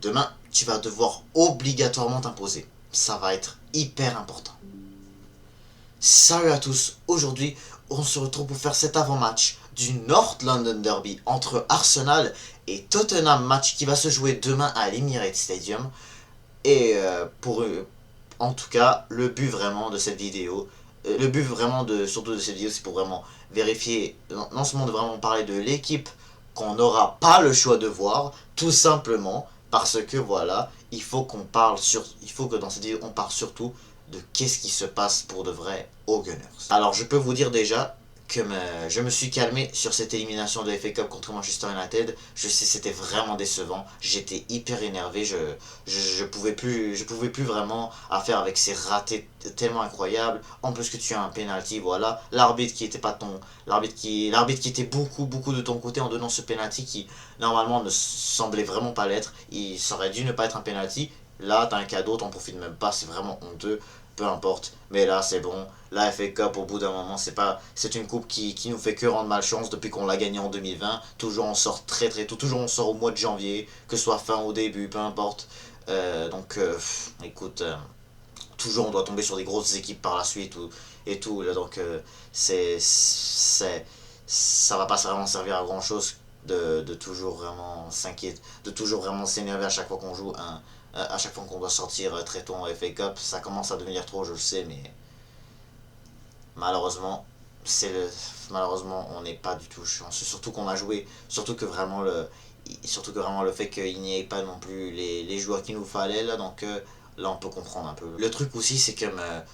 Demain, tu vas devoir obligatoirement t'imposer. Ça va être hyper important. Salut à tous, aujourd'hui on se retrouve pour faire cet avant-match du North London Derby entre Arsenal et Tottenham, match qui va se jouer demain à l'Emirates Stadium. Et en tout cas, le but vraiment de cette vidéo, le but vraiment surtout de cette vidéo, c'est pour vraiment vérifier, non seulement de vraiment parler de l'équipe qu'on n'aura pas le choix de voir, tout simplement parce que voilà, il faut que dans cette vidéo on parle surtout de qu'est-ce qui se passe pour de vrai aux Gunners. Alors je peux vous dire déjà que je me suis calmé sur cette élimination de FA Cup contre Manchester United. Je sais, c'était vraiment décevant. J'étais hyper énervé. Je pouvais plus vraiment faire avec ces ratés tellement incroyables. En plus que tu as un penalty, voilà. L'arbitre qui était pas ton, l'arbitre qui était beaucoup de ton côté en donnant ce penalty qui normalement ne semblait vraiment pas l'être. Ça aurait dû ne pas être un penalty. Là, t'as un cadeau, t'en profites même pas. C'est vraiment honteux. Peu importe, mais là c'est bon. La FA Cup au bout d'un moment c'est une coupe qui nous fait que rendre malchance depuis qu'on l'a gagnée en 2020. Toujours on sort très tôt, toujours on sort au mois de janvier, que ce soit fin ou début, peu importe. Écoute, toujours on doit tomber sur des grosses équipes par la suite et tout. Là, donc ça va pas vraiment servir à grand chose de toujours vraiment s'inquiéter, de toujours vraiment s'énerver à chaque fois qu'on joue à chaque fois qu'on doit sortir très tôt en FA Cup. Ça commence à devenir trop, je le sais, mais malheureusement, malheureusement on n'est pas du tout chanceux. Surtout qu'on a joué, surtout que vraiment le fait qu'il n'y ait pas non plus les joueurs qu'il nous fallait là, donc là on peut comprendre un peu. Le truc aussi c'est que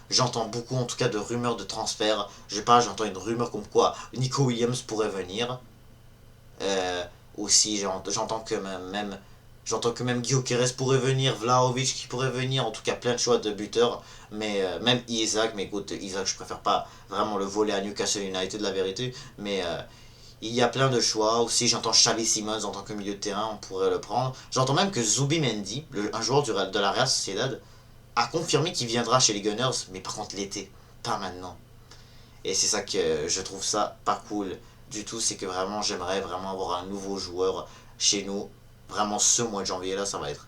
j'entends beaucoup en tout cas de rumeurs de transfert. Je sais pas, j'entends une rumeur comme quoi Nico Williams pourrait venir. Euh, Aussi j'entends que même Gyökeres pourrait venir, Vlahovic qui pourrait venir, en tout cas plein de choix de buteurs, mais même Isaac, mais écoute, Isaac je préfère pas vraiment le voler à Newcastle United la vérité, mais il y a plein de choix. Aussi j'entends Xavi Simons en tant que milieu de terrain, on pourrait le prendre. J'entends même que Zubimendi, un joueur de la Real Sociedad, a confirmé qu'il viendra chez les Gunners, mais par contre l'été, pas maintenant. Et c'est ça que je trouve ça pas cool du tout, c'est que vraiment j'aimerais vraiment avoir un nouveau joueur chez nous. Vraiment ce mois de janvier là, ça va être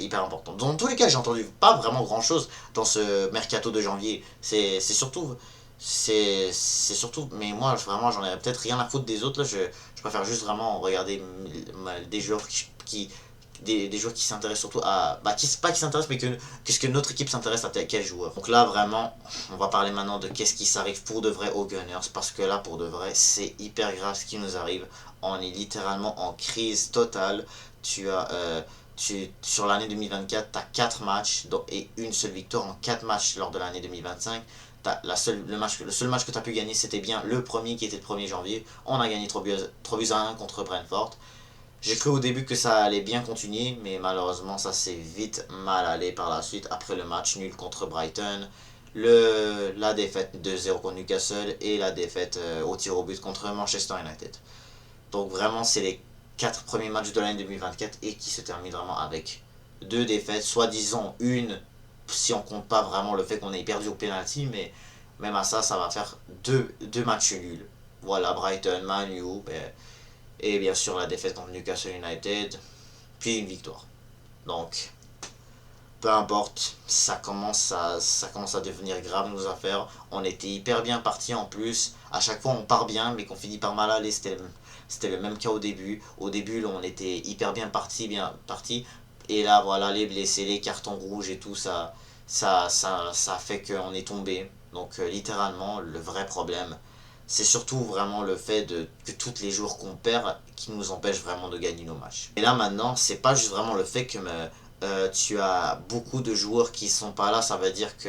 hyper important. Dans tous les cas, j'ai entendu pas vraiment grand chose dans ce mercato de janvier. C'est surtout, mais moi vraiment j'en ai peut-être rien à foutre des autres là. Je préfère juste vraiment regarder des joueurs des joueurs qui s'intéressent surtout à. Bah, pas qui s'intéressent, mais qu'est-ce que notre équipe s'intéresse à quel joueur. Donc là, vraiment, on va parler maintenant de qu'est-ce qui s'arrive pour de vrai aux Gunners. Parce que là, pour de vrai, c'est hyper grave ce qui nous arrive. On est littéralement en crise totale. Sur l'année 2024, tu as 4 matchs et une seule victoire en 4 matchs lors de l'année 2025. Le seul match que tu as pu gagner, c'était bien le premier qui était le 1er janvier. On a gagné 3 buts à 1 contre Brentford. J'ai cru au début que ça allait bien continuer, mais malheureusement ça s'est vite mal allé par la suite après le match nul contre Brighton, la défaite 2-0 contre Newcastle et la défaite au tir au but contre Manchester United. Donc vraiment c'est les 4 premiers matchs de l'année 2024 et qui se terminent vraiment avec 2 défaites, soit disons une si on compte pas vraiment le fait qu'on ait perdu au penalty, mais même à ça, ça va faire deux matchs nuls. Voilà, Brighton, Man U, et bien sûr la défaite contre Newcastle United, puis une victoire. Donc, peu importe, ça commence à devenir grave nos affaires. On était hyper bien parti en plus. À chaque fois on part bien, mais qu'on finit par mal aller. C'était le même cas au début. Au début, là, on était hyper bien parti. Et là, voilà, les blessés, les cartons rouges et tout, ça fait qu'on est tombé. Donc, littéralement, le vrai problème, c'est surtout vraiment le fait que tous les jours qu'on perd qui nous empêche vraiment de gagner nos matchs. Et là maintenant, c'est pas juste vraiment le fait que tu as beaucoup de joueurs qui sont pas là, ça veut dire que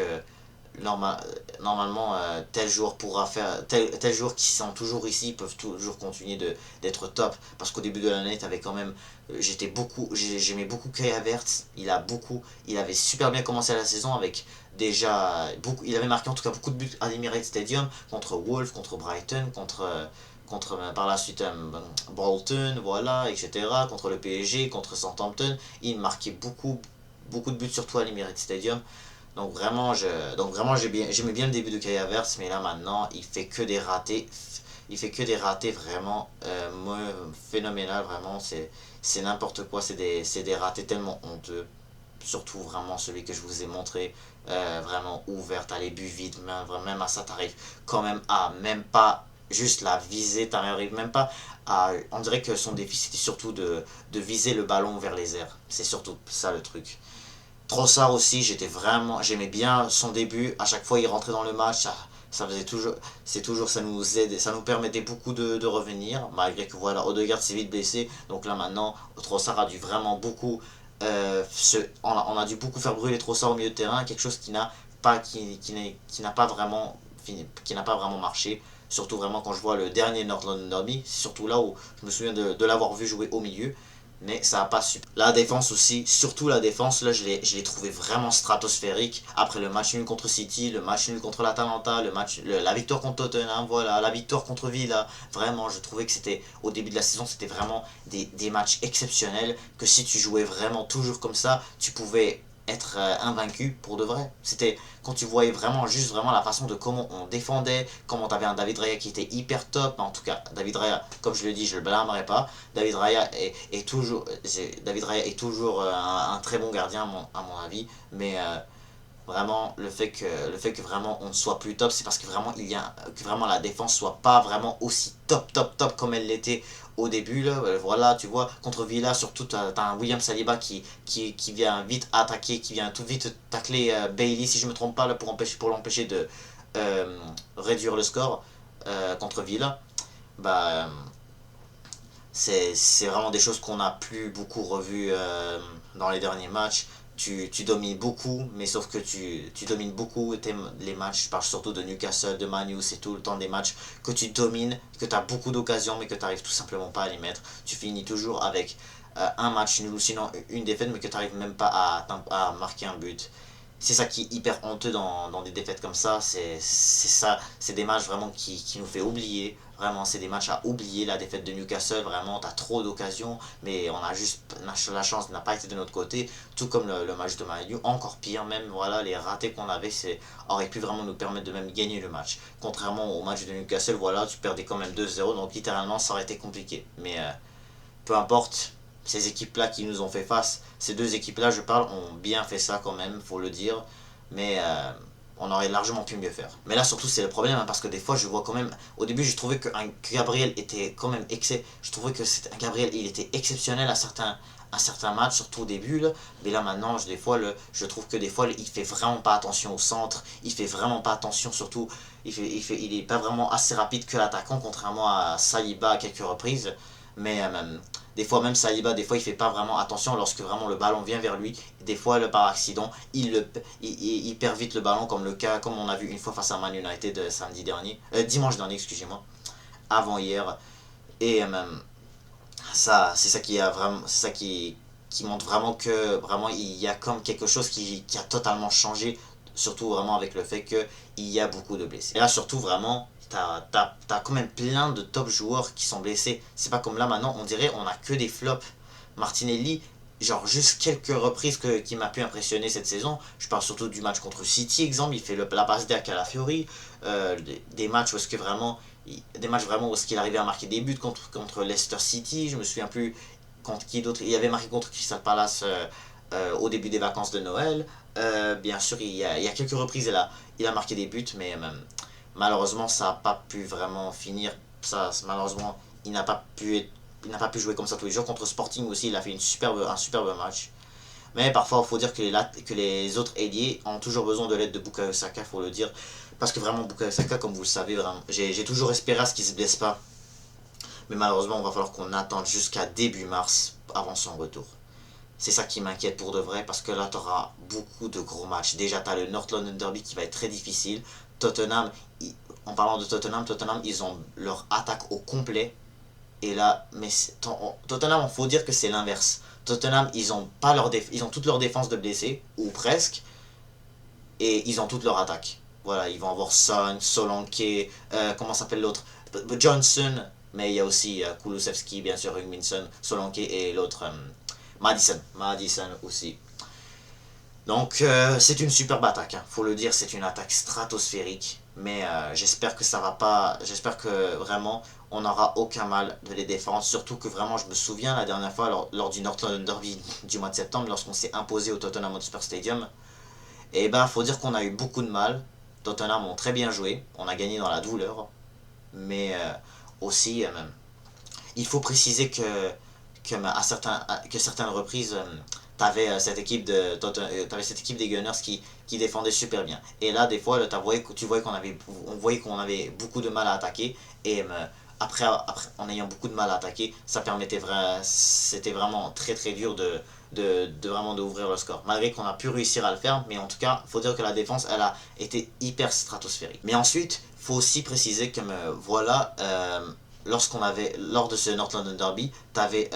normalement tel joueur pourra faire tel joueur qui sont toujours ici peuvent toujours continuer d'être top, parce qu'au début de l'année t'avais quand même j'aimais beaucoup Kai Havertz. Il avait super bien commencé la saison avec déjà beaucoup, il avait marqué en tout cas beaucoup de buts à l'Emirates Stadium contre Wolves, contre Brighton, contre par la suite Bolton, voilà, etc., contre le PSG, contre Southampton. Il marquait beaucoup de buts surtout à l'Emirates Stadium. Donc vraiment j'aimais bien le début de Kai Havertz, mais là maintenant il fait que des ratés. Il fait que des ratés vraiment phénoménal, vraiment. c'est n'importe quoi, c'est des ratés tellement honteux. Surtout vraiment celui que je vous ai montré, vraiment ouvert, t'as les buts vides, même à ça t'arrives quand même à même pas juste la viser, t'arrives même pas à... On dirait que son défi c'était surtout de viser le ballon vers les airs, c'est surtout ça le truc. Trossard aussi, j'aimais bien son début, à chaque fois il rentrait dans le match, ça faisait toujours, ça nous aide, ça nous permettait beaucoup de revenir, malgré que voilà, Odegaard s'est vite blessé, donc là maintenant, Trossard a dû vraiment beaucoup, on a dû beaucoup faire brûler Trossard au milieu de terrain, quelque chose qui n'a pas vraiment qui n'a pas vraiment marché, surtout vraiment quand je vois le dernier North London Derby, c'est surtout là où je me souviens de l'avoir vu jouer au milieu, mais ça n'a pas su. La défense aussi, surtout la défense, là je l'ai trouvé vraiment stratosphérique. Après le match nul contre City, le match nul contre l'Atalanta, la victoire contre Tottenham, voilà, la victoire contre Villa. Vraiment, je trouvais que c'était, au début de la saison, c'était vraiment des matchs exceptionnels. Que si tu jouais vraiment toujours comme ça, tu pouvais être invaincu pour de vrai. C'était quand tu voyais vraiment juste vraiment la façon de comment on défendait, comment t'avais un David Raya qui était hyper top. En tout cas, David Raya, comme je le dis, je le blâmerai pas. David Raya est toujours un très bon gardien à mon avis, mais vraiment le fait que vraiment on ne soit plus top, c'est parce que vraiment que vraiment la défense soit pas vraiment aussi top comme elle l'était au début là. Voilà, tu vois, contre Villa surtout t'as un William Saliba qui vient vite attaquer, qui vient tout vite tacler Bailey si je me trompe pas là pour l'empêcher de réduire le score contre Villa. Bah c'est vraiment des choses qu'on n'a plus beaucoup revues dans les derniers matchs. Tu domines beaucoup, mais sauf que tu domines beaucoup les matchs. Je parle surtout de Newcastle, de Man U, c'est tout le temps des matchs que tu domines, que tu as beaucoup d'occasions, mais que tu n'arrives tout simplement pas à les mettre. Tu finis toujours avec un match nul ou sinon une défaite, mais que tu n'arrives même pas à marquer un but. C'est ça qui est hyper honteux dans des défaites comme ça, c'est des matchs vraiment qui nous fait oublier, vraiment c'est des matchs à oublier, la défaite de Newcastle, vraiment t'as trop d'occasions, mais on a juste, la chance n'a pas été de notre côté, tout comme le match de Man U, encore pire même, voilà, les ratés qu'on avait, aurait pu vraiment nous permettre de même gagner le match, contrairement au match de Newcastle, voilà, tu perdais quand même 2-0, donc littéralement ça aurait été compliqué, mais peu importe, ces équipes-là qui nous ont fait face, ces deux équipes-là, je parle, ont bien fait ça quand même, faut le dire. Mais on aurait largement pu mieux faire. Mais là, surtout, c'est le problème, hein, parce que des fois, je vois quand même... Au début, je trouvais que Gabriel était quand même... Je trouvais que Gabriel, il était exceptionnel à certains matchs, surtout au début. Là. Mais là, maintenant, je trouve que des fois, il fait vraiment pas attention au centre. Il fait vraiment pas attention, surtout... Il est pas vraiment assez rapide que l'attaquant, contrairement à Saliba à quelques reprises. Mais des fois même Saliba, des fois il fait pas vraiment attention lorsque vraiment le ballon vient vers lui. Des fois par accident, il perd vite le ballon comme on a vu une fois face à Man United dimanche dernier, excusez-moi, avant hier. Et ça, c'est ça qui a vraiment, c'est ça qui montre vraiment que vraiment il y a comme quelque chose qui a totalement changé, surtout vraiment avec le fait qu'il y a beaucoup de blessés. Et là surtout vraiment t'as quand même plein de top joueurs qui sont blessés. C'est pas comme là maintenant, on dirait on a que des flops. Martinelli, genre juste quelques reprises qui m'a pu impressionner cette saison. Je parle surtout du match contre City, exemple, il fait la passe d'A Calafiori. Des matchs où est-ce que vraiment, des matchs vraiment où est-ce qu'il arrivait à marquer des buts contre Leicester City. Je me souviens plus contre qui d'autre. Il avait marqué contre Crystal Palace au début des vacances de Noël. Bien sûr, il y a quelques reprises il a marqué des buts, mais malheureusement, ça n'a pas pu vraiment finir. Malheureusement, il n'a pas pu jouer comme ça tous les jours. Contre Sporting aussi, il a fait un superbe match. Mais parfois, il faut dire que les autres ailiers ont toujours besoin de l'aide de Bukayo Saka, il faut le dire. Parce que vraiment, Bukayo Saka, comme vous le savez, j'ai toujours espéré à ce qu'il ne se blesse pas. Mais malheureusement, on va falloir qu'on attende jusqu'à début mars avant son retour. C'est ça qui m'inquiète pour de vrai, parce que là, tu auras beaucoup de gros matchs. Déjà, tu as le North London Derby qui va être très difficile. Tottenham, en parlant de Tottenham, ils ont leur attaque au complet. Et là, Tottenham, il faut dire que c'est l'inverse. Tottenham, ils ont toute leur défense de blessés, ou presque, et ils ont toute leur attaque. Voilà, ils vont avoir Son, Solanke, comment s'appelle l'autre, Johnson, mais il y a aussi Kulusevski, bien sûr, Hugminson, Solanke et l'autre, Madison aussi. Donc c'est une superbe attaque, hein. Faut le dire, c'est une attaque stratosphérique. Mais j'espère que ça va pas. J'espère que vraiment on n'aura aucun mal de les défendre. Surtout que vraiment, je me souviens la dernière fois lors du North London Derby du mois de septembre, lorsqu'on s'est imposé au Tottenham Hotspur Stadium. Et ben, faut dire qu'on a eu beaucoup de mal. Tottenham ont très bien joué. On a gagné dans la douleur. Mais aussi, il faut préciser que certaines reprises, t'avais t'avais cette équipe des Gunners qui défendait super bien. Et là, des fois, là, tu voyais on voyait qu'on avait beaucoup de mal à attaquer. Et après, en ayant beaucoup de mal à attaquer, c'était vraiment très très dur de vraiment d'ouvrir le score. Malgré qu'on a pu réussir à le faire, mais en tout cas, faut dire que la défense, elle a été hyper stratosphérique. Mais ensuite, faut aussi préciser que voilà, lors de ce North London Derby, t'avais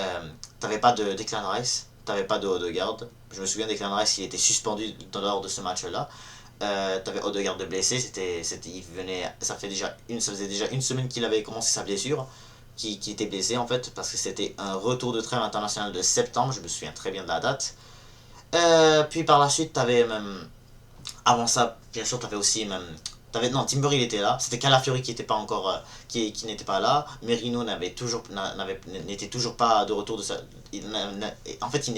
pas de Declan Rice, t'avais pas de Odegaard. Je me souviens, Declan Rice, il était suspendu lors de ce match-là. T'avais Odegaard de blessé, ça faisait déjà une semaine qu'il avait commencé sa blessure, qui était blessé en fait, parce que c'était un retour de trêve international de septembre, je me souviens très bien de la date. Puis par la suite, avant ça, bien sûr, t'avais aussi non, Timber il était là. C'était Calafiori qui était pas encore, qui n'était pas là. Merino n'était toujours pas de retour de sa. En fait,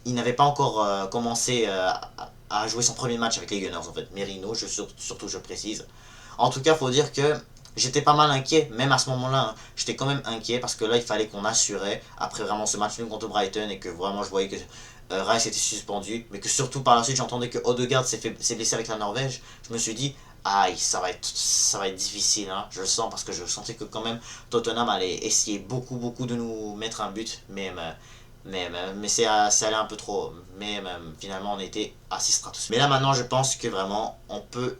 il n'avait pas encore commencé à jouer son premier match avec les Gunners en fait. Merino, surtout je précise. En tout cas, faut dire que j'étais pas mal inquiet, même à ce moment-là. Hein. J'étais quand même inquiet parce que là, il fallait qu'on assurait après vraiment ce match nul contre Brighton et que vraiment je voyais que Rice était suspendu, mais que surtout par la suite j'entendais que Odegaard s'est blessé avec la Norvège. Je me suis dit, aïe, ça va être difficile, hein. Je le sens parce que je sentais que quand même Tottenham allait essayer beaucoup de nous mettre un but, mais c'est allé un peu trop. Mais finalement on était assez stratos. Mais là maintenant je pense que vraiment on peut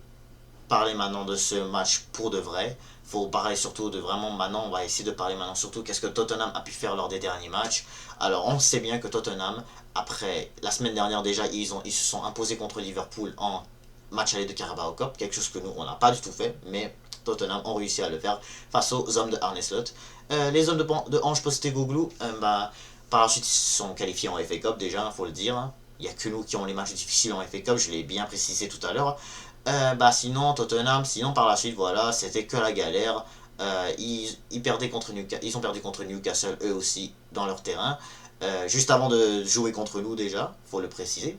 parler maintenant de ce match pour de vrai. Faut parler surtout de vraiment maintenant, on va essayer de parler maintenant surtout qu'est-ce que Tottenham a pu faire lors des derniers matchs. Alors on sait bien que Tottenham, après la semaine dernière déjà, ils se sont imposés contre Liverpool en match aller de Carabao Cup, quelque chose que nous on n'a pas du tout fait, mais Tottenham ont réussi à le faire face aux hommes de Arne Slot. Les hommes de Ange Postecoglou, par la suite ils se sont qualifiés en FA Cup déjà, faut le dire. Hein. Il n'y a que nous qui avons les matchs difficiles en FA Cup, je l'ai bien précisé tout à l'heure. Sinon, Tottenham, sinon par la suite, voilà, c'était que la galère. Ils perdaient contre ils ont perdu contre Newcastle eux aussi dans leur terrain. Juste avant de jouer contre nous déjà, faut le préciser.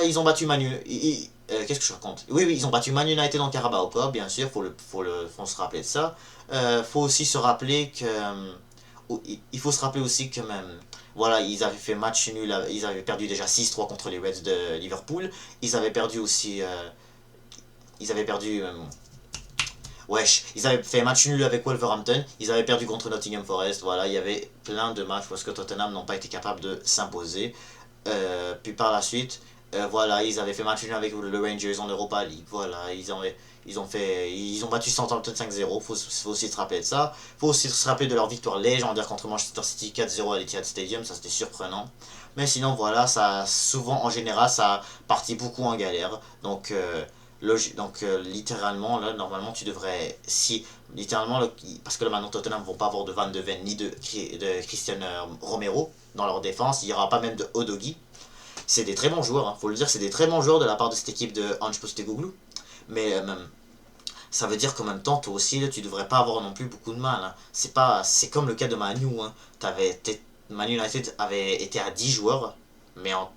Ils ont battu qu'est-ce que je raconte? Oui, ils ont battu Man United en Carabao Cup, bien sûr, faut se rappeler de ça. Faut aussi se rappeler que. Il faut se rappeler aussi que même. Voilà, ils avaient fait match nul, ils avaient perdu déjà 6-3 contre les Reds de Liverpool. Ils avaient perdu aussi. Ils avaient perdu. Wesh, ils avaient fait match nul avec Wolverhampton, ils avaient perdu contre Nottingham Forest, voilà, il y avait plein de matchs parce que Tottenham n'ont pas été capables de s'imposer. Puis par la suite, voilà, ils avaient fait match nul avec le Rangers en Europa League, voilà, ils ont battu Southampton 5-0, faut aussi se rappeler de ça. Faut aussi se rappeler de leur victoire légendaire contre Manchester City 4-0 à l'Etihad Stadium, ça c'était surprenant. Mais sinon voilà, souvent en général ça partit beaucoup en galère, donc littéralement là normalement tu devrais littéralement parce que là maintenant Tottenham vont pas avoir de Van de Ven ni de Christian Romero dans leur défense, il y aura pas même de Odogi. C'est des très bons joueurs, hein, faut le dire, c'est des très bons joueurs de la part de cette équipe de Ange Postecoglou, mais ça veut dire qu'en même temps toi aussi là, tu devrais pas avoir non plus beaucoup de mal, hein. C'est comme le cas de Manu, hein. Man United avait été à 10 joueurs, mais a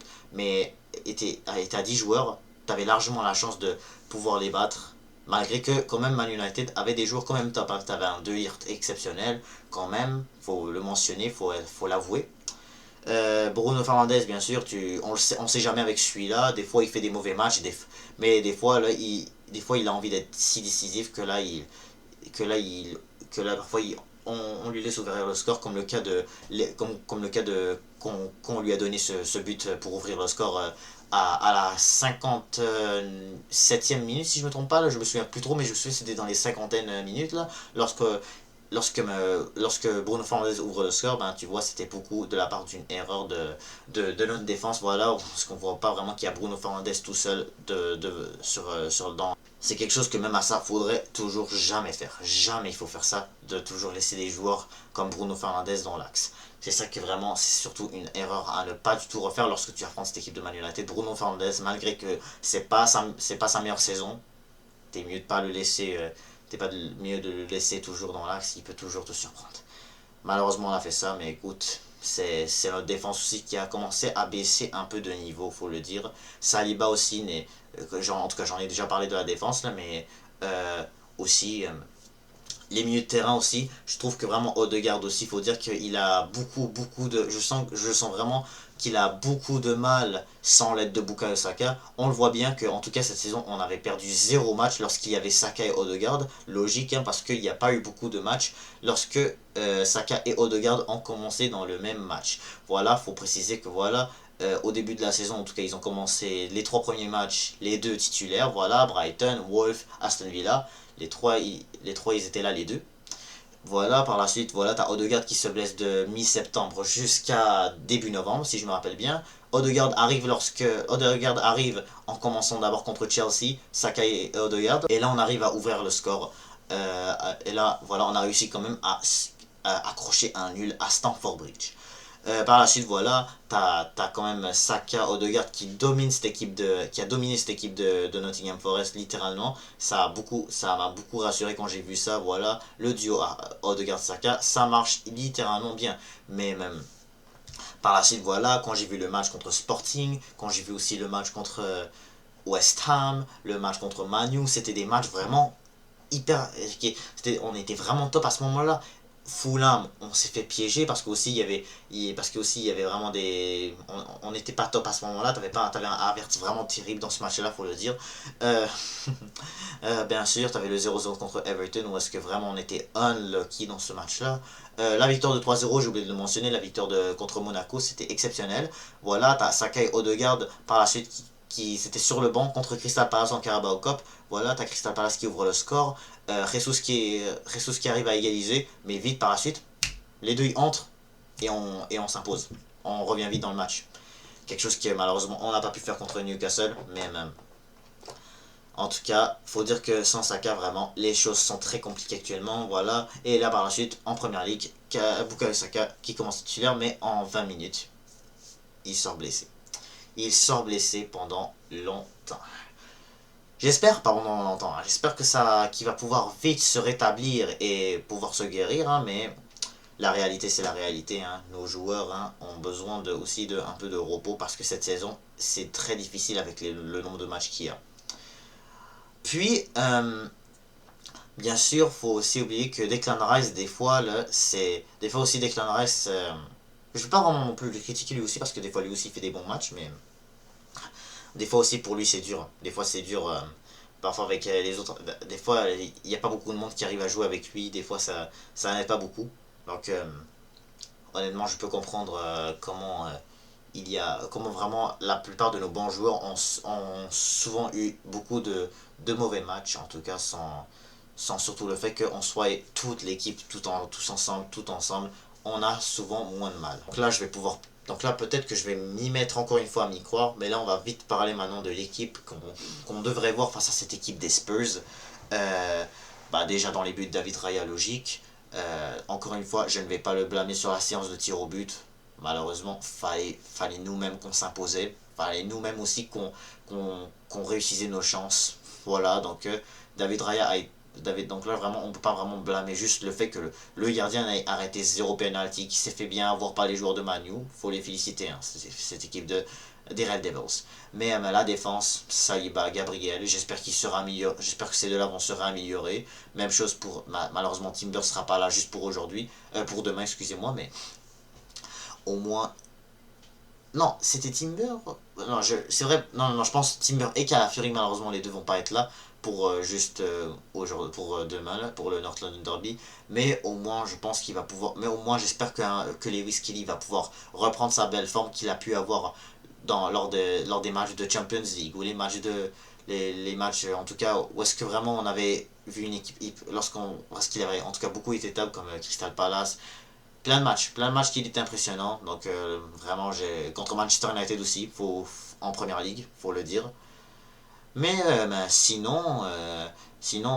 été à 10 joueurs, t'avais largement la chance de pouvoir les battre. Malgré que, quand même, Man United avait des joueurs quand même top. Hein. T'avais un De Ligt exceptionnel, quand même, faut le mentionner, faut l'avouer. Bruno Fernandes, bien sûr, on sait jamais avec celui-là. Des fois, il fait des mauvais matchs, mais des fois, là, des fois, il a envie d'être si décisif que là, parfois, on lui laisse ouvrir le score, comme le cas comme le cas de qu'on lui a donné ce but pour ouvrir le score à la 57e minute, si je me trompe pas, là, je me souviens plus trop, mais je sais que c'était dans les cinquantaines minutes, là, lorsque Bruno Fernandes ouvre le score, ben, tu vois, c'était beaucoup de la part d'une erreur de notre défense, voilà, parce qu'on voit pas vraiment qu'il y a Bruno Fernandes tout seul sur le banc. C'est quelque chose que même à ça, faudrait toujours jamais faire. Jamais il faut faire ça, de toujours laisser des joueurs comme Bruno Fernandes dans l'axe. C'est ça qui est vraiment, c'est surtout une erreur à ne pas du tout refaire lorsque tu affrontes cette équipe de Man United. Bruno Fernandes, malgré que c'est pas sa meilleure saison, t'es mieux de pas le laisser, mieux de le laisser toujours dans l'axe, il peut toujours te surprendre. Malheureusement, on a fait ça, mais écoute, c'est notre défense aussi qui a commencé à baisser un peu de niveau, faut le dire. Saliba aussi, en tout cas, j'en ai déjà parlé de la défense, là, mais aussi, les milieux de terrain aussi, je trouve que vraiment Odegaard aussi, il faut dire qu'il a beaucoup de... Je sens vraiment qu'il a beaucoup de mal sans l'aide de Bukayo Saka. On le voit bien qu'en tout cas cette saison, on avait perdu 0 match lorsqu'il y avait Saka et Odegaard. Logique, hein, parce qu'il n'y a pas eu beaucoup de matchs lorsque Saka et Odegaard ont commencé dans le même match. Voilà, faut préciser que voilà, au début de la saison, en tout cas, ils ont commencé les 3 premiers matchs, les 2 titulaires, voilà, Brighton, Wolves, Aston Villa. Les trois, ils étaient là, les deux. Voilà, par la suite, voilà, t'as Odegaard qui se blesse de mi-septembre jusqu'à début novembre, si je me rappelle bien. Odegaard arrive en commençant d'abord contre Chelsea, Saka et Odegaard. Et là, on arrive à ouvrir le score. Et là, voilà, on a réussi quand même à accrocher un nul à Stamford Bridge. Par la suite, voilà, t'as quand même Saka, Odegaard qui a dominé cette équipe de Nottingham Forest littéralement. Ça m'a beaucoup rassuré quand j'ai vu ça. Voilà, le duo Odegaard-Saka, ça marche littéralement bien. Mais même par la suite, voilà, quand j'ai vu le match contre Sporting, quand j'ai vu aussi le match contre West Ham, le match contre Manu, c'était des matchs vraiment hyper. On était vraiment top à ce moment-là. Fulham, on s'est fait piéger parce qu'aussi il y avait vraiment des, on n'était pas top à ce moment-là. T'avais un Havertz vraiment terrible dans ce match-là, faut le dire. Euh, bien sûr, t'avais le 0-0 contre Everton où est-ce que vraiment on était unlucky dans ce match-là. La victoire de 3-0, j'ai oublié de le mentionner, la victoire contre Monaco, c'était exceptionnel. Voilà, t'as Saka et Odegaard par la suite qui c'était sur le banc contre Crystal Palace en Carabao Cup. Voilà, t'as Crystal Palace qui ouvre le score. Jesus qui arrive à égaliser, mais vite par la suite, les deux y entrent et on s'impose. On revient vite dans le match. Quelque chose que malheureusement on n'a pas pu faire contre Newcastle, mais même. En tout cas, faut dire que sans Saka, vraiment, les choses sont très compliquées actuellement, voilà. Et là, par la suite, en première ligue, Bukayo Saka qui commence titulaire, mais en 20 minutes, il sort blessé. Il sort blessé pendant longtemps. J'espère, pas pendant longtemps, hein, j'espère qu'il va pouvoir vite se rétablir et pouvoir se guérir, hein, mais la réalité c'est la réalité. Hein. Nos joueurs ont besoin aussi un peu de repos parce que cette saison c'est très difficile avec le nombre de matchs qu'il y a. Puis, bien sûr, faut aussi oublier que Declan Rice, des fois aussi Declan Rice, je ne vais pas vraiment non plus le critiquer lui aussi parce que des fois lui aussi il fait des bons matchs, mais des fois aussi pour lui c'est dur. Des fois c'est dur. Parfois avec les autres. Des fois il n'y a pas beaucoup de monde qui arrive à jouer avec lui. Des fois ça n'aide pas beaucoup. Donc honnêtement je peux comprendre comment vraiment la plupart de nos bons joueurs ont souvent eu beaucoup de mauvais matchs. En tout cas sans surtout le fait qu'on soit toute l'équipe tous ensemble. On a souvent moins de mal. Donc là, peut-être que je vais m'y mettre encore une fois à m'y croire, mais là, on va vite parler maintenant de l'équipe qu'on devrait voir face à cette équipe des Spurs. Déjà, dans les buts, David Raya, logique. Encore une fois, je ne vais pas le blâmer sur la séance de tir au but. Malheureusement, fallait nous-mêmes qu'on s'imposait. Fallait nous-mêmes aussi qu'on réussissait nos chances. Voilà, donc David Raya a été donc là vraiment on peut pas vraiment blâmer juste le fait que le gardien ait arrêté 0 penalty, qui s'est fait bien avoir par les joueurs de Manu, faut les féliciter, hein, cette équipe des Red Devils. Mais la défense, Saliba, Gabriel, j'espère qu'il sera amélioré, j'espère que ces deux-là vont se réaméliorer. Même chose pour malheureusement Timber sera pas là juste pour aujourd'hui, pour demain excusez-moi, mais au moins non, c'était Timber. Non, c'est vrai. Non, je pense Timber et Calafiori, malheureusement, les deux vont pas être là pour pour demain, là, pour le North London Derby. Mais au moins, je pense qu'il va pouvoir. Mais au moins, j'espère que Lewis Kelly va pouvoir reprendre sa belle forme qu'il a pu avoir lors des matchs de Champions League ou les matchs, en tout cas, où est-ce que vraiment on avait vu une équipe. Lorsqu'il avait en tout cas beaucoup été top, comme Crystal Palace. Plein de matchs qui étaient impressionnants. Donc vraiment, contre Manchester United aussi, en première ligue, faut le dire. Mais sinon,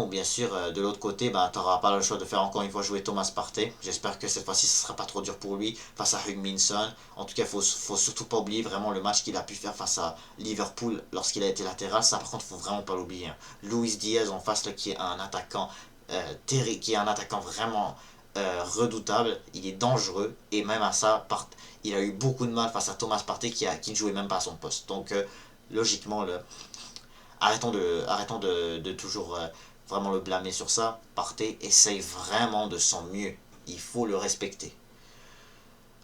bien sûr, de l'autre côté, bah, tu n'auras pas le choix de faire encore une fois jouer Thomas Partey. J'espère que cette fois-ci, ce ne sera pas trop dur pour lui face à Hugminson. En tout cas, faut surtout pas oublier vraiment le match qu'il a pu faire face à Liverpool lorsqu'il a été latéral. Ça, par contre, faut vraiment pas l'oublier, hein. Luis Diaz en face, là, qui est un attaquant qui est un attaquant vraiment redoutable. Il est dangereux. Et même à ça, il a eu beaucoup de mal face à Thomas Partey qui ne jouait même pas à son poste. Donc, logiquement, arrêtons de toujours vraiment le blâmer sur ça. Partey essaye vraiment de son mieux. Il faut le respecter.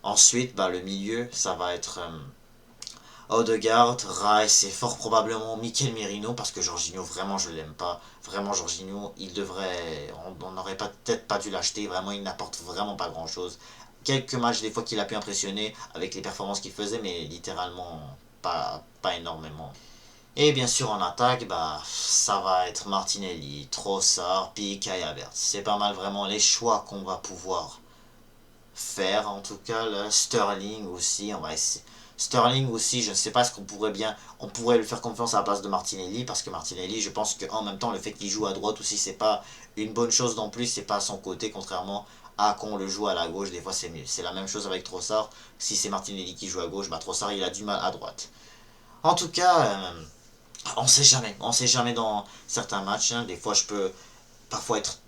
Ensuite, bah, le milieu, ça va être Odegaard, Rice et fort probablement Mikel Merino parce que Jorginho, vraiment, je l'aime pas. Vraiment, Jorginho, il devrait. On n'aurait peut-être pas dû l'acheter. Vraiment, il n'apporte vraiment pas grand-chose. Quelques matchs, des fois, qu'il a pu impressionner avec les performances qu'il faisait, mais littéralement pas énormément. Et bien sûr en attaque, bah ça va être Martinelli, Trossard, puis Kai Havertz. C'est pas mal vraiment les choix qu'on va pouvoir faire. En tout cas, là, Sterling aussi, on va essayer. Sterling aussi, je ne sais pas ce qu'on pourrait bien. On pourrait lui faire confiance à la place de Martinelli, parce que Martinelli, je pense qu'en même temps, le fait qu'il joue à droite aussi, c'est pas une bonne chose non plus, c'est pas à son côté, contrairement à qu'on le joue à la gauche, des fois c'est mieux. C'est la même chose avec Trossard. Si c'est Martinelli qui joue à gauche, bah Trossard il a du mal à droite. En tout cas, on sait jamais dans certains matchs, hein. Des fois, je peux parfois être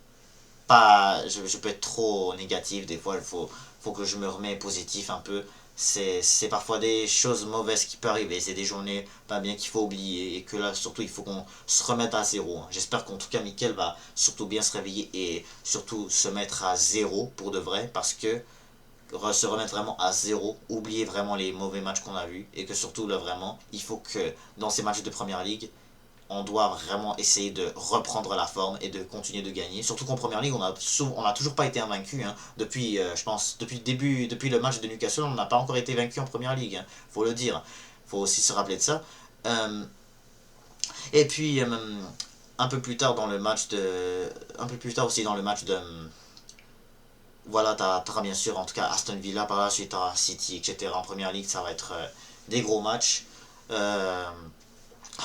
pas, je peux être trop négatif. Des fois, faut que je me remets positif un peu. C'est parfois des choses mauvaises qui peuvent arriver. C'est des journées pas bien qu'il faut oublier et que là, surtout, il faut qu'on se remette à zéro, hein. J'espère qu'en tout cas, Mickaël va surtout bien se réveiller et surtout se mettre à zéro pour de vrai parce que se remettre vraiment à zéro, oublier vraiment les mauvais matchs qu'on a vus et que surtout là vraiment, il faut que dans ces matchs de première ligue, on doit vraiment essayer de reprendre la forme et de continuer de gagner. Surtout qu'en première ligue, on a toujours pas été invaincu, hein. Depuis, je pense, depuis le début, depuis le match de Newcastle, on n'a pas encore été vaincu en première ligue, hein. Faut le dire. Faut aussi se rappeler de ça. Euh, et puis, un peu plus tard dans le match de, un peu plus tard aussi dans le match de, voilà, t'auras bien sûr, en tout cas, Aston Villa, par la suite, t'auras City, etc. En première ligue, ça va être des gros matchs. Euh,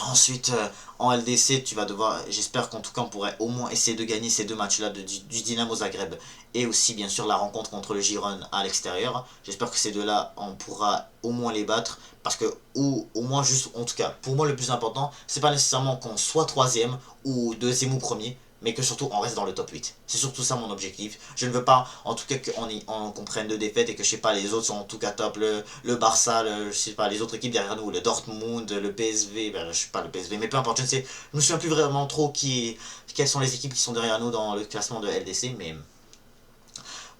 Ensuite, en LDC, tu vas devoir. J'espère qu'en tout cas, on pourrait au moins essayer de gagner ces deux matchs-là du Dynamo Zagreb et aussi, bien sûr, la rencontre contre le Girone à l'extérieur. J'espère que ces deux-là, on pourra au moins les battre. Parce que, ou au moins, juste, en tout cas, pour moi, le plus important, c'est pas nécessairement qu'on soit troisième ou deuxième ou premier, mais que surtout on reste dans le top 8. C'est surtout ça mon objectif. Je ne veux pas, en tout cas, qu'on prenne deux défaites et que je sais pas, les autres sont en tout cas top. Le Barça, je sais pas, les autres équipes derrière nous, le Dortmund, le PSV, ben, je sais pas le PSV, mais peu importe, je ne sais, je me souviens plus vraiment trop quelles sont les équipes qui sont derrière nous dans le classement de LDC, mais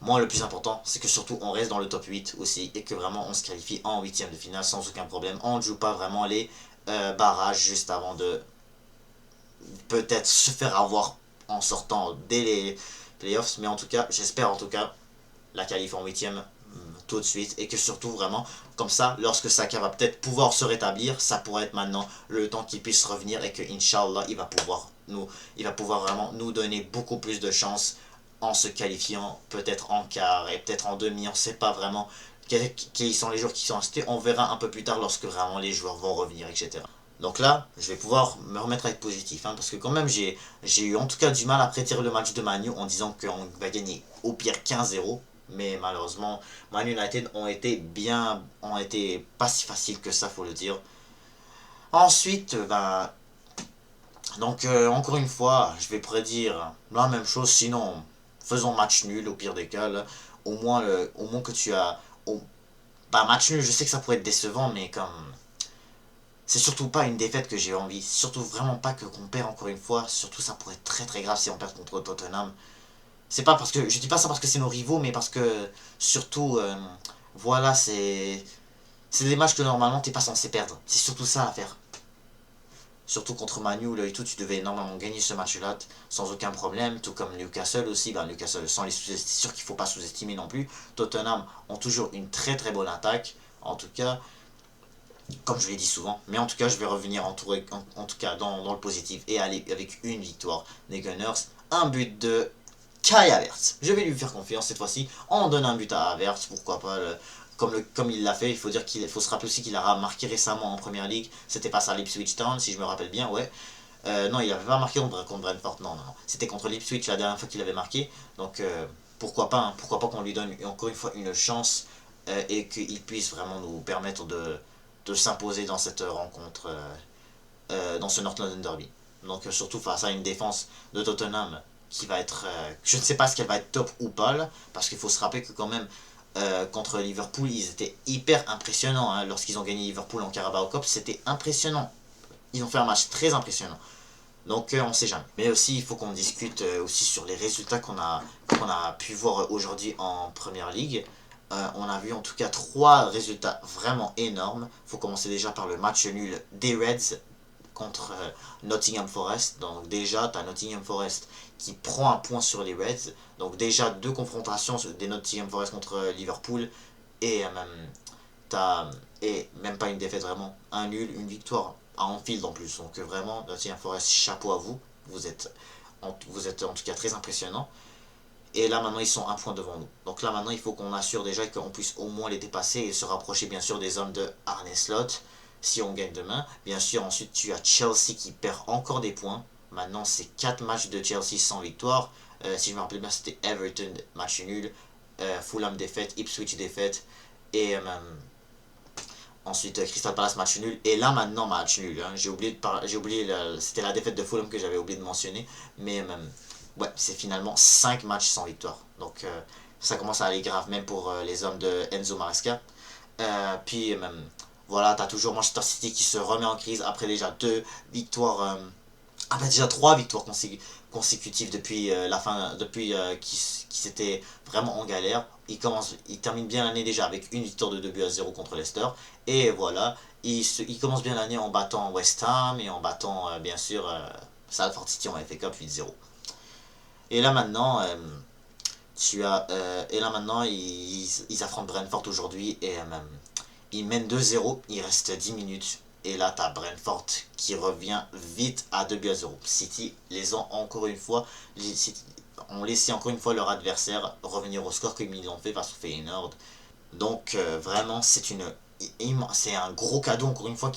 moi le plus important, c'est que surtout on reste dans le top 8 aussi et que vraiment on se qualifie en huitième de finale sans aucun problème. On ne joue pas vraiment les barrages juste avant de peut-être se faire avoir en sortant dès les playoffs, mais en tout cas, j'espère en tout cas la qualif en huitième tout de suite et que surtout vraiment comme ça lorsque Saka va peut-être pouvoir se rétablir, ça pourrait être maintenant le temps qu'il puisse revenir et que Inch'Allah il va pouvoir vraiment nous donner beaucoup plus de chances en se qualifiant peut-être en quart et peut-être en demi, on sait pas vraiment quels sont les joueurs qui sont restés, on verra un peu plus tard lorsque vraiment les joueurs vont revenir, etc. Donc là, je vais pouvoir me remettre à être positif, hein, parce que quand même j'ai eu en tout cas du mal à prédire le match de Manu en disant qu'on va gagner au pire 15-0. Mais malheureusement, Man United ont été pas si faciles que ça, faut le dire. Ensuite, ben, donc encore une fois, je vais prédire la même chose. Sinon, faisons match nul au pire des cas. Là. Au moins que tu as, bah match nul. Je sais que ça pourrait être décevant, mais comme c'est surtout pas une défaite que j'ai envie. Surtout vraiment pas que qu'on perd encore une fois. Surtout ça pourrait être très très grave si on perd contre Tottenham. C'est pas parce que. Je dis pas ça parce que c'est nos rivaux, mais parce que surtout. Voilà, c'est. C'est des matchs que normalement t'es pas censé perdre. C'est surtout ça à faire. Surtout contre Manu, là et tout, tu devais normalement gagner ce match-là sans aucun problème. Tout comme Newcastle aussi. Ben, Newcastle, sans les sous-estimer, c'est sûr qu'il faut pas sous-estimer non plus. Tottenham ont toujours une très très bonne attaque. En tout cas, comme je l'ai dit souvent. Mais en tout cas, je vais revenir en tout cas dans le positif et aller avec une victoire des Gunners. Un but de Kai Havertz. Je vais lui faire confiance cette fois-ci. On donne un but à Havertz, pourquoi pas. comme il l'a fait. Il faut dire qu'il faut se rappeler aussi qu'il a marqué récemment en Première Ligue. C'était face à l'Ipswich Town, si je me rappelle bien, ouais. Non, il n'avait pas marqué contre Brentford, non, non, non. C'était contre l'Ipswich la dernière fois qu'il avait marqué. Donc pourquoi pas, hein, pourquoi pas qu'on lui donne encore une fois une chance et qu'il puisse vraiment nous permettre de s'imposer dans cette rencontre, dans ce North London Derby. Donc surtout face à une défense de Tottenham qui va être... je ne sais pas si elle va être top ou pas, là, parce qu'il faut se rappeler que quand même, contre Liverpool, ils étaient hyper impressionnants. Hein, lorsqu'ils ont gagné Liverpool en Carabao Cup, c'était impressionnant. Ils ont fait un match très impressionnant. Donc on sait jamais. Mais aussi il faut qu'on discute aussi sur les résultats qu'on a pu voir aujourd'hui en Première Ligue. On a vu en tout cas 3 résultats vraiment énormes. Il faut commencer déjà par le match nul des Reds contre Nottingham Forest. Donc déjà tu as Nottingham Forest qui prend un point sur les Reds. Donc déjà 2 confrontations des Nottingham Forest contre Liverpool. Et même pas une défaite vraiment. Un nul, une victoire à Anfield en plus. Donc vraiment, Nottingham Forest, chapeau à vous. Vous êtes en tout cas très impressionnant. Et là maintenant ils sont un point devant nous. Donc là maintenant il faut qu'on assure déjà qu'on puisse au moins les dépasser et se rapprocher bien sûr des hommes de Arne Slot si on gagne demain. Bien sûr ensuite tu as Chelsea qui perd encore des points. Maintenant c'est 4 matchs de Chelsea sans victoire. Si je me rappelle bien c'était Everton match nul, Fulham défaite, Ipswich défaite et ensuite Crystal Palace match nul. Et là maintenant match nul. Hein. J'ai oublié c'était la défaite de Fulham que j'avais oublié de mentionner. Mais ouais, c'est finalement 5 matchs sans victoire. Donc ça commence à aller grave même pour les hommes de Enzo Maresca. Puis voilà, t'as toujours Manchester City qui se remet en crise après déjà 2 victoires. Déjà 3 victoires consécutives depuis la fin, depuis qui s'était vraiment en galère. Il termine bien l'année déjà avec une victoire de 2-0 contre Leicester. Et voilà, il commence bien l'année en battant West Ham et en battant bien sûr Salford City en FA Cup 8-0. Et là maintenant, ils affrontent Brentford aujourd'hui et ils mènent 2-0, il reste 10 minutes. Et là, t'as Brentford qui revient vite à 2-0. City les ont encore une fois, ont laissé encore une fois leur adversaire revenir au score comme ils l'ont fait face au Feyenoord. Donc vraiment, c'est un gros cadeau encore une fois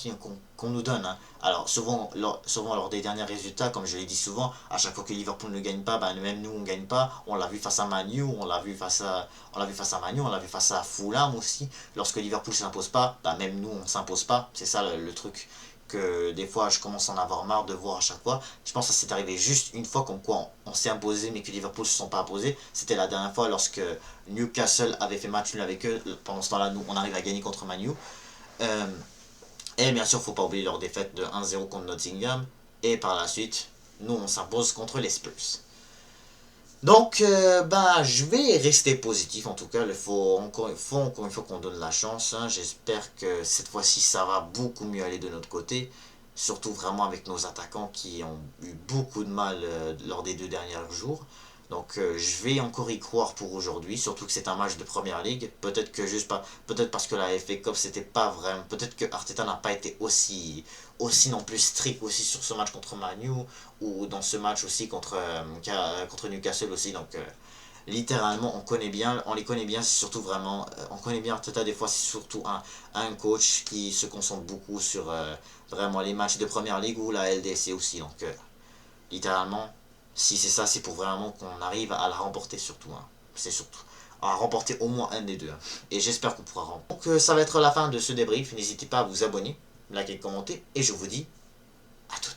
qu'on nous donne. Hein. Alors souvent lors des derniers résultats, comme je l'ai dit souvent, à chaque fois que Liverpool ne gagne pas, bah, même nous on gagne pas. On l'a vu face à Man U, on l'a vu face à Man U, on l'a vu face à Fulham aussi. Lorsque Liverpool s'impose pas, bah, même nous on s'impose pas. C'est ça le truc que des fois je commence à en avoir marre de voir à chaque fois. Je pense que ça s'est arrivé juste une fois comme quoi on s'est imposé mais que Liverpool se sont pas imposés. C'était la dernière fois lorsque Newcastle avait fait match nul avec eux. Pendant ce temps-là, nous on arrive à gagner contre Man U. Et bien sûr, faut pas oublier leur défaite de 1-0 contre Nottingham. Et par la suite, nous on s'impose contre les Spurs. Donc, je vais rester positif en tout cas. Il faut encore une fois qu'on donne la chance. Hein. J'espère que cette fois-ci ça va beaucoup mieux aller de notre côté. Surtout vraiment avec nos attaquants qui ont eu beaucoup de mal lors des 2 derniers jours. Donc je vais encore y croire pour aujourd'hui, surtout que c'est un match de Première Ligue. Peut-être parce que la FA Cup c'était pas vraiment. Peut-être que Arteta n'a pas été aussi non plus strict aussi sur ce match contre Man U ou dans ce match aussi contre Newcastle aussi. Donc littéralement on les connaît bien, c'est surtout vraiment on connaît bien Arteta. Des fois c'est surtout un coach qui se concentre beaucoup sur vraiment les matchs de Première Ligue ou la LDC aussi. Donc littéralement si c'est ça, c'est pour vraiment qu'on arrive à la remporter surtout. Hein. C'est surtout à remporter au moins un des deux. Hein. Et j'espère qu'on pourra remporter. Donc ça va être la fin de ce débrief. N'hésitez pas à vous abonner, liker, commenter. Et je vous dis à toutes.